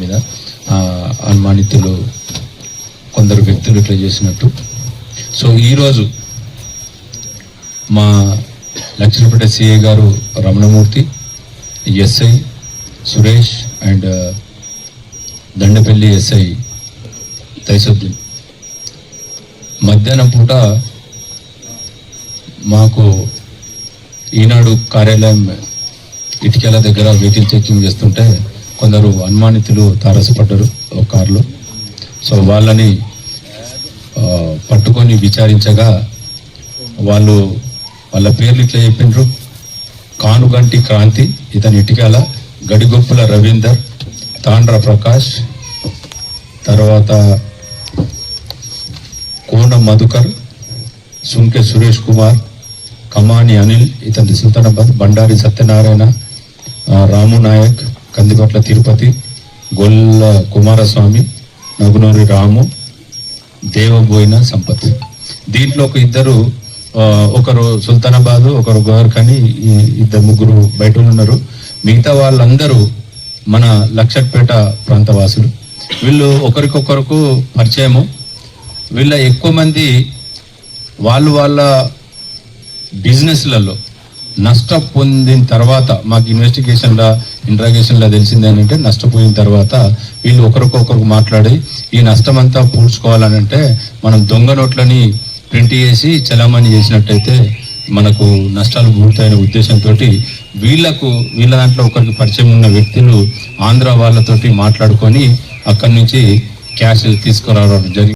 మీద అనుమానితులు కొందరు వ్యక్తులు ఇట్లా చేసినట్టు. సో ఈరోజు మా లక్ష్మీపేట సిఐ గారు Ramanamurthy, SI Suresh and Dandapalli SI Taisuddin మధ్యాహ్నం పూట మాకు ఈనాడు కార్యాలయం ఇటుకల దగ్గర వెహికల్ చెకింగ్ చేస్తుంటే కొందరు అనుమానితులు తారసపడ్డారు ఒక కారులో. సో వాళ్ళని పట్టుకొని విచారించగా వాళ్ళ పేర్లు ఇట్లా చెప్పిండ్రు: కానుగంటి క్రాంతి, ఇతని ఇటుకల, గడిగొప్పుల రవీందర్, తాండ్ర ప్రకాష్, తర్వాత కోన మధుకర్, సుంకె సురేష్ కుమార్, కమాని అనిల్, ఇతని సుల్తానాబాద్, బండారి సత్యనారాయణ, రాము నాయక్, కందిపట్ల తిరుపతి, గొల్ల కుమారస్వామి, నగునూరి రాము, దేవబోయిన సంపత్. దీంట్లో ఒక ఇద్దరు, ఒకరు సుల్తానాబాద్, ఒకరు గోవర్ఖని, ఇద్దరు ముగ్గురు బయట ఉన్నారు. మిగతా వాళ్ళందరూ మన లక్షట్పేట ప్రాంతవాసులు. వీళ్ళు ఒకరికొకరికి పరిచయము. వీళ్ళ ఎక్కువ మంది వాళ్ళ బిజినెస్లలో నష్టం పొందిన తర్వాత, మాకు ఇంట్రాగేషన్లో తెలిసింది ఏంటంటే, నష్టపోయిన తర్వాత వీళ్ళు ఒకరికొకరు మాట్లాడి ఈ నష్టం అంతా పూడ్చుకోవాలని అంటే మనం దొంగ నోట్లని ప్రింట్ చేసి చలామణి చేసినట్టయితే మనకు నష్టాలు పూర్తయిన ఉద్దేశంతో వీళ్ళ దాంట్లో ఒకరికి పరిచయం ఉన్న వ్యక్తులు ఆంధ్ర వాళ్ళతోటి మాట్లాడుకొని అక్కడి నుంచి క్యాష్ తీసుకురావడం జరిగింది.